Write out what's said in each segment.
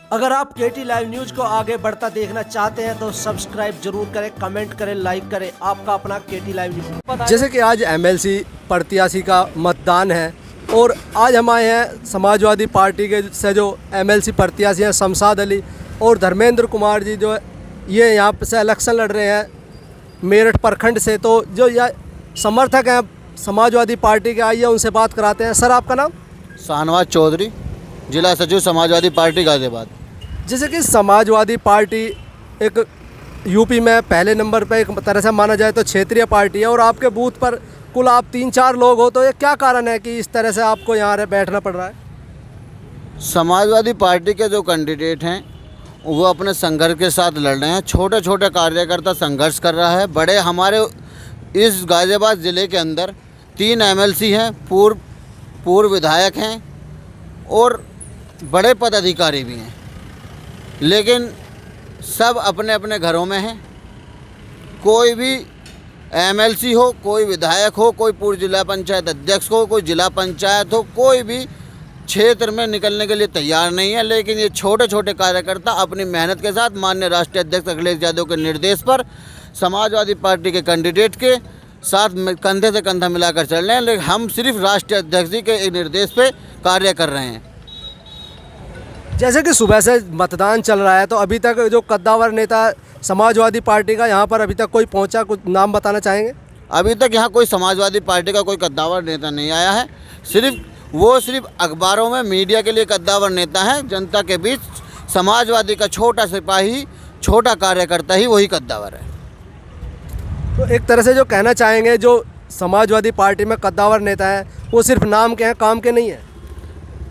अगर आप केटी live news को आगे बढ़ता देखना चाहते हैं तो सब्सक्राइब जरूर करें, कमेंट करें, लाइक करें। आपका अपना केटी लाइव न्यूज। जैसे कि आज एमएलसी प्रत्याशी का मतदान है और आज हम आए हैं समाजवादी पार्टी के से जो एमएलसी प्रत्याशी हैं शमशाद अली और धर्मेंद्र कुमार जी, जो ये यहाँ से इलेक्शन लड़ रहे हैं मेरठ प्रखंड से। तो जो यह समर्थक हैं समाजवादी पार्टी के, आइए उनसे बात कराते हैं। सर, आपका नाम? शाहनवाज चौधरी, जिला सचिव समाजवादी पार्टी गाजियाबाद। जैसे कि समाजवादी पार्टी एक यूपी में पहले नंबर पर एक तरह से माना जाए तो क्षेत्रीय पार्टी है और आपके बूथ पर कुल आप 3-4 लोग हो, तो ये क्या कारण है कि इस तरह से आपको यहाँ बैठना पड़ रहा है? समाजवादी पार्टी के जो कैंडिडेट हैं वो अपने संघर्ष के साथ लड़ रहे हैं। छोटे छोटे कार्यकर्ता संघर्ष कर रहा है। बड़े हमारे इस गाजियाबाद ज़िले के अंदर 3 एमएलसी हैं, पूर्व विधायक हैं और बड़े पदाधिकारी भी हैं, लेकिन सब अपने अपने घरों में हैं। कोई भी एमएलसी हो, कोई विधायक हो, कोई पूर्व जिला पंचायत अध्यक्ष हो, कोई जिला पंचायत हो, कोई भी क्षेत्र में निकलने के लिए तैयार नहीं है। लेकिन ये छोटे छोटे कार्यकर्ता अपनी मेहनत के साथ माननीय राष्ट्रीय अध्यक्ष अखिलेश यादव के निर्देश पर समाजवादी पार्टी के कैंडिडेट के साथ कंधे से कंधा मिलाकर चल रहे हैं। लेकिन हम सिर्फ राष्ट्रीय अध्यक्ष जी के निर्देश पे कार्य कर रहे हैं। जैसे कि सुबह से मतदान चल रहा है, तो अभी तक जो कद्दावर नेता समाजवादी पार्टी का यहाँ पर अभी तक कोई पहुँचा? कुछ नाम बताना चाहेंगे? अभी तक यहाँ कोई समाजवादी पार्टी का कोई कद्दावर नेता नहीं आया है। सिर्फ अखबारों में मीडिया के लिए कद्दावर नेता है। जनता के बीच समाजवादी का छोटा सिपाही, छोटा कार्यकर्ता ही वही कद्दावर है। तो एक तरह से जो कहना चाहेंगे, जो समाजवादी पार्टी में कद्दावर नेता है वो सिर्फ नाम के हैं, काम के नहीं है?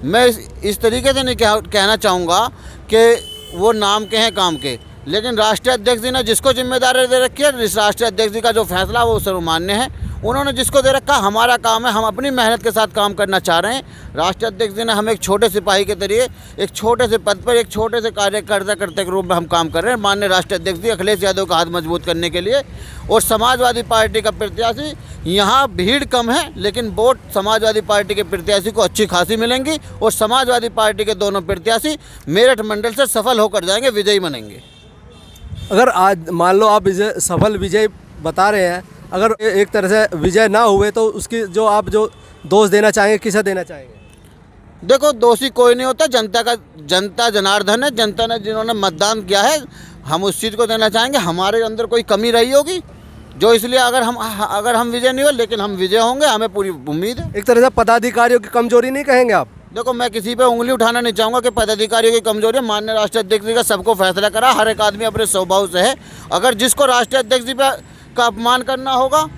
मैं इस तरीके से नहीं कहना चाहूँगा कि वो नाम के हैं, काम के। लेकिन राष्ट्रीय अध्यक्ष जी ने जिसको जिम्मेदारी दे रखी है, इस राष्ट्रीय अध्यक्ष जी का जो फैसला वो सर्वमान्य है। उन्होंने जिसको दे रखा, हमारा काम है, हम अपनी मेहनत के साथ काम करना चाह रहे हैं। राष्ट्रीय अध्यक्ष जी ने हमें एक छोटे सिपाही के जरिए एक छोटे से पद पर एक छोटे से कार्यकर्ता करते के रूप में हम काम कर रहे हैं माननीय राष्ट्रीय अध्यक्ष जी अखिलेश यादव का हाथ मजबूत करने के लिए। और समाजवादी पार्टी का प्रत्याशी, यहाँ भीड़ कम है लेकिन वोट समाजवादी पार्टी के प्रत्याशी को अच्छी खासी मिलेंगी और समाजवादी पार्टी के दोनों प्रत्याशी मेरठ मंडल से सफल होकर जाएंगे, विजयी बनेंगे। अगर आज मान लो आप सफल विजय बता रहे हैं, अगर एक तरह से विजय ना हुए तो उसकी जो आप जो दोष देना चाहेंगे, किसे देना चाहेंगे? देखो, दोषी कोई नहीं होता। जनता जनार्दन है। जनता ने जिन्होंने मतदान किया है, हम उस चीज़ को देना चाहेंगे। हमारे अंदर कोई कमी रही होगी जो इसलिए अगर हम विजय नहीं हुए, लेकिन हम विजय होंगे, हमें पूरी उम्मीद है। एक तरह से पदाधिकारियों की कमजोरी नहीं कहेंगे आप? देखो, मैं किसी पे उंगली उठाना नहीं चाहूँगा कि पदाधिकारियों की कमजोरी है। माननीय राष्ट्रीय अध्यक्ष जी का सबको फैसला करा, हर एक आदमी अपने स्वभाव से है। अगर जिसको राष्ट्रीय अध्यक्ष जी का अपमान करना होगा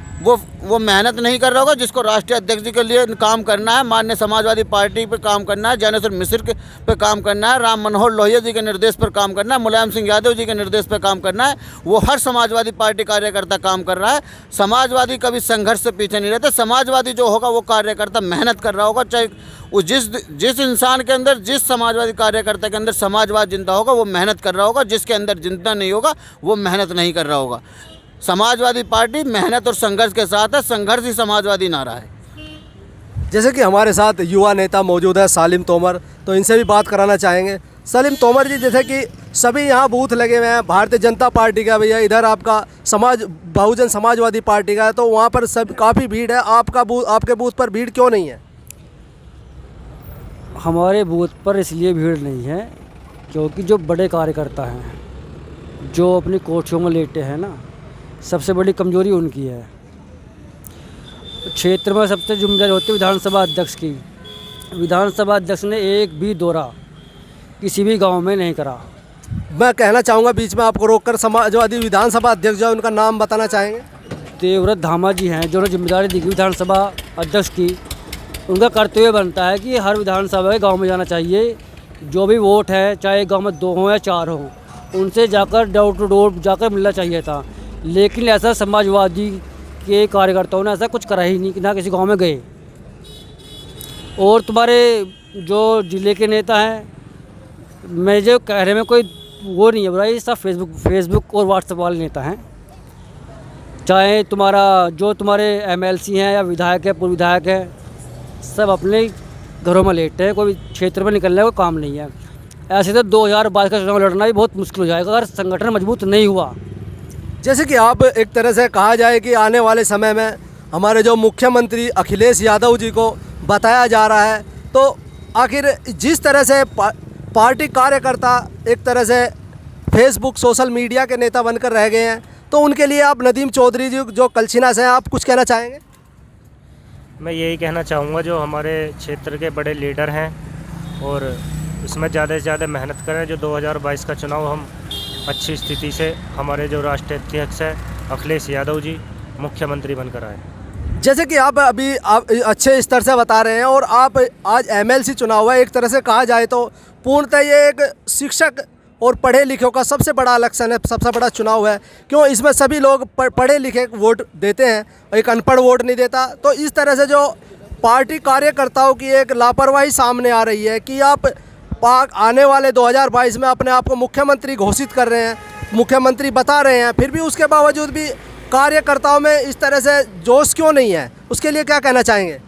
वो मेहनत नहीं कर रहा होगा। जिसको राष्ट्रीय अध्यक्ष जी के लिए काम करना है, माननीय समाजवादी पार्टी पे काम करना है, ज्ञानेश्वर मिश्र पे काम करना है, राम मनोहर लोहिया जी के निर्देश पर काम करना है, मुलायम सिंह यादव जी के निर्देश पर काम करना है, वो हर समाजवादी पार्टी कार्यकर्ता काम कर रहा है। समाजवादी कभी संघर्ष से पीछे नहीं रहते। समाजवादी जो होगा वो कार्यकर्ता मेहनत कर रहा होगा। चाहे वो जिस इंसान के अंदर, जिस समाजवादी कार्यकर्ता के अंदर समाजवाद जिंदा होगा वो मेहनत कर रहा होगा। जिसके अंदर जिंदा नहीं होगा वो मेहनत नहीं कर रहा होगा। समाजवादी पार्टी मेहनत और संघर्ष के साथ है। संघर्ष ही समाजवादी नारा है। जैसे कि हमारे साथ युवा नेता मौजूद है सालिम तोमर, तो इनसे भी बात कराना चाहेंगे। सालिम तोमर जी, जैसे कि सभी यहाँ बूथ लगे हुए हैं भारतीय जनता पार्टी का, भैया इधर आपका बहुजन समाजवादी पार्टी का है, तो वहाँ पर सब काफ़ी भीड़ है। आपके बूथ पर भीड़ क्यों नहीं है? हमारे बूथ पर इसलिए भीड़ नहीं है क्योंकि जो बड़े कार्यकर्ता हैं, जो अपनी कोठियों में लेटे हैं ना, सबसे बड़ी कमजोरी उनकी है। क्षेत्र में सबसे जिम्मेदारी होती है विधानसभा अध्यक्ष की। विधानसभा अध्यक्ष ने एक भी दौरा किसी भी गांव में नहीं करा। मैं कहना चाहूँगा बीच में आपको रोककर, समाजवादी विधानसभा अध्यक्ष जो है उनका नाम बताना चाहेंगे? देवव्रत धामा जी हैं, जो जिम्मेदारी दी गई विधानसभा अध्यक्ष की। उनका कर्तव्य बनता है कि हर विधानसभा के गाँव में जाना चाहिए। जो भी वोट है, चाहे गाँव में 2 हों या 4 हों, उनसे जाकर डोर टू डोर जाकर मिलना चाहिए था। लेकिन ऐसा समाजवादी के कार्यकर्ताओं ने ऐसा कुछ करा ही नहीं कि ना किसी गांव में गए। और तुम्हारे जो ज़िले के नेता हैं, मैं जो कह रहे में कोई वो नहीं है बुराई, सब फेसबुक और व्हाट्सएप वाले नेता हैं। चाहे तुम्हारे एमएलसी हैं या विधायक है, पूर्व विधायक है, सब अपने घरों में लेटे हैं। कोई क्षेत्र में निकलने का काम नहीं है। ऐसे तो 2022 का चुनाव लड़ना भी बहुत मुश्किल हो जाएगा अगर संगठन मजबूत नहीं हुआ। जैसे कि आप एक तरह से कहा जाए कि आने वाले समय में हमारे जो मुख्यमंत्री अखिलेश यादव जी को बताया जा रहा है, तो आखिर जिस तरह से पार्टी कार्यकर्ता एक तरह से फेसबुक सोशल मीडिया के नेता बनकर रह गए हैं, तो उनके लिए आप नदीम चौधरी जी जो कलछिना से हैं, आप कुछ कहना चाहेंगे? मैं यही कहना चाहूँगा, जो हमारे क्षेत्र के बड़े लीडर हैं और इसमें ज़्यादा से ज़्यादा मेहनत करें, जो 2022 का चुनाव हम अच्छी स्थिति से हमारे जो राष्ट्रीय अध्यक्ष हैं अखिलेश यादव जी मुख्यमंत्री बनकर आए। जैसे कि आप अभी अच्छे स्तर से बता रहे हैं और आप आज एमएलसी चुनाव हुआ है, एक तरह से कहा जाए तो पूर्णतः ये एक शिक्षक और पढ़े लिखे का सबसे बड़ा इलेक्शन है, सबसे बड़ा चुनाव है। क्यों? इसमें सभी लोग पढ़े लिखे वोट देते हैं, एक अनपढ़ वोट नहीं देता। तो इस तरह से जो पार्टी कार्यकर्ताओं की एक लापरवाही सामने आ रही है कि आप आने वाले 2022 में अपने आप को मुख्यमंत्री घोषित कर रहे हैं, मुख्यमंत्री बता रहे हैं, फिर भी उसके बावजूद भी कार्यकर्ताओं में इस तरह से जोश क्यों नहीं है? उसके लिए क्या कहना चाहेंगे?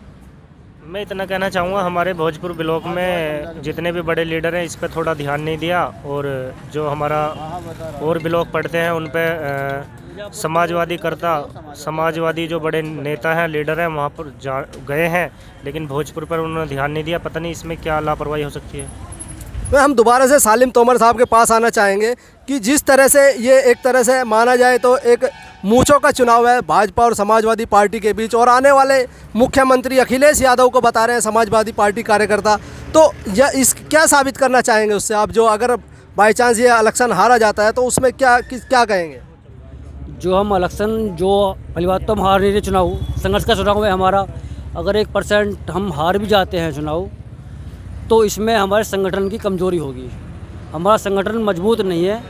मैं इतना कहना चाहूँगा, हमारे भोजपुर ब्लॉक में जितने भी बड़े लीडर हैं इस पर थोड़ा ध्यान नहीं दिया, और जो हमारा और ब्लॉक पड़ते हैं उन पर समाजवादी जो बड़े नेता हैं लीडर हैं वहाँ पर गए हैं, लेकिन भोजपुर पर उन्होंने ध्यान नहीं दिया। पता नहीं इसमें क्या लापरवाही हो सकती है। तो हम दोबारा से सालिम तोमर साहब के पास आना चाहेंगे कि जिस तरह से ये एक तरह से माना जाए तो एक मूंछों का चुनाव है भाजपा और समाजवादी पार्टी के बीच, और आने वाले मुख्यमंत्री अखिलेश यादव को बता रहे हैं समाजवादी पार्टी कार्यकर्ता, तो यह इस क्या साबित करना चाहेंगे उससे आप, जो अगर बाई चांस ये इलेक्शन हारा जाता है तो उसमें क्या कहेंगे? जो हम इलेक्शन, जो पहली बात तो हम हार नहीं रहे, चुनाव संघर्ष का चुनाव है हमारा। अगर 1% हम हार भी जाते हैं चुनाव, तो इसमें हमारे संगठन की कमज़ोरी होगी। हमारा संगठन मजबूत नहीं है,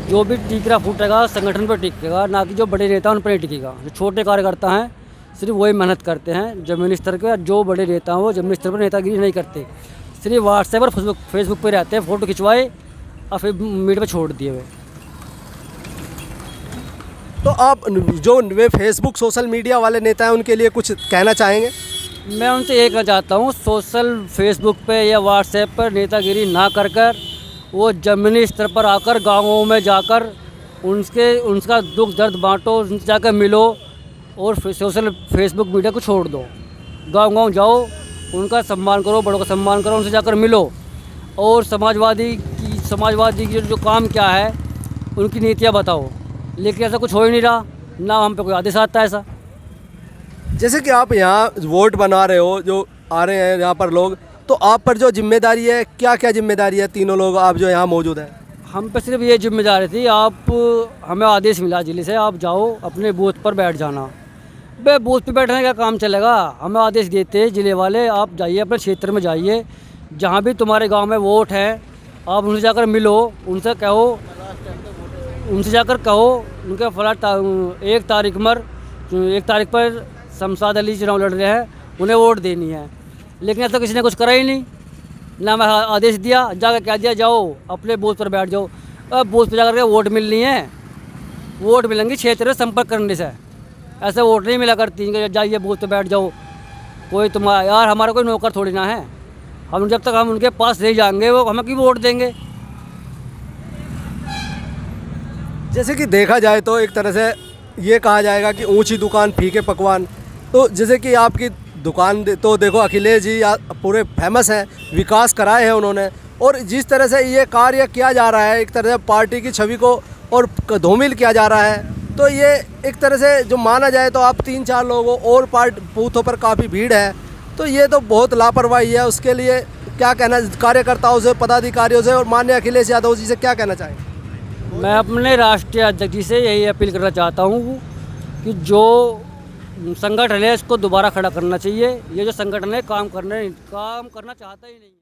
जो भी टिकरा फूटेगा संगठन पर टिकेगा, ना कि जो बड़े नेता उन पर नहीं टिकेगा। जो छोटे कार्यकर्ता हैं सिर्फ वही मेहनत करते हैं जमीनी स्तर के, जो बड़े नेता हैं वो जमीनी स्तर पर नेतागिरी नहीं करते, सिर्फ व्हाट्सएप और फेसबुक पर रहते हैं, फ़ोटो खिंचवाए और फिर मीडिया पर छोड़ दिए हुए। तो आप जो वे फेसबुक सोशल मीडिया वाले नेता हैं उनके लिए कुछ कहना चाहेंगे? मैं उनसे ये कहना चाहता हूँ, सोशल फेसबुक पे या व्हाट्सएप पर नेतागिरी ना कर वो ज़मीनी स्तर पर आकर गाँवों में जाकर उनका दुख दर्द बांटो, उनसे जाकर मिलो, और सोशल फेसबुक मीडिया को छोड़ दो। गांव जाओ, उनका सम्मान करो, बड़ों का सम्मान करो, उनसे जाकर मिलो, और समाजवादी की जो काम क्या है उनकी नीतियाँ बताओ। लेकिन ऐसा कुछ हो ही नहीं रहा, ना हम पे कोई आदेश आता है ऐसा। जैसे कि आप यहाँ वोट बना रहे हो, जो आ रहे हैं यहाँ पर लोग, तो आप पर जो जिम्मेदारी है, क्या क्या जिम्मेदारी है तीनों लोग आप जो यहाँ मौजूद हैं? हम पे सिर्फ ये जिम्मेदारी थी, हमें आदेश मिला जिले से, आप जाओ अपने बूथ पर बैठ जाना। बे बूथ पे बैठने का काम चलेगा? हमें आदेश देते हैं जिले वाले, आप जाइए अपने क्षेत्र में जाइए, जहाँ भी तुम्हारे गांव में वोट है आप उनसे जाकर मिलो, उनसे जाकर कहो उनके फला 1 तारीख पर शमशाद अली चुनाव लड़ रहे हैं, उन्हें वोट देनी है। लेकिन ऐसा किसी ने कुछ करा ही नहीं, ना मैं आदेश दिया, जाकर क्या दिया, जाओ अपने बूथ पर बैठ जाओ। अब बूथ पर जाकर के वोट मिलनी है, वोट मिलेंगी क्षेत्र में संपर्क करने से, ऐसे वोट नहीं मिला करती जाइए बूथ पर बैठ जाओ। कोई तुम्हारा यार, हमारा कोई नौकर थोड़ी ना है, हम जब तक हम उनके पास नहीं जाएंगे वो हमें क्यों वोट देंगे? जैसे कि देखा जाए तो एक तरह से ये कहा जाएगा कि ऊंची दुकान फीके पकवान, तो जैसे कि आपकी दुकान तो देखो अखिलेश जी पूरे फेमस हैं, विकास कराए हैं उन्होंने, और जिस तरह से ये कार्य किया जा रहा है एक तरह से पार्टी की छवि को और धूमिल किया जा रहा है, तो ये एक तरह से जो माना जाए तो आप 3-4 लोगों और बूथों पर काफ़ी भीड़ है, तो ये तो बहुत लापरवाही है। उसके लिए क्या कहना कार्यकर्ताओं से, पदाधिकारियों से और माननीय अखिलेश यादव जी से क्या कहना चाहेंगे? मैं अपने राष्ट्रीय अध्यक्ष जी से यही अपील करना चाहता हूँ कि जो संगठन है इसको दोबारा खड़ा करना चाहिए। ये जो संगठन है काम करना चाहता ही नहीं है।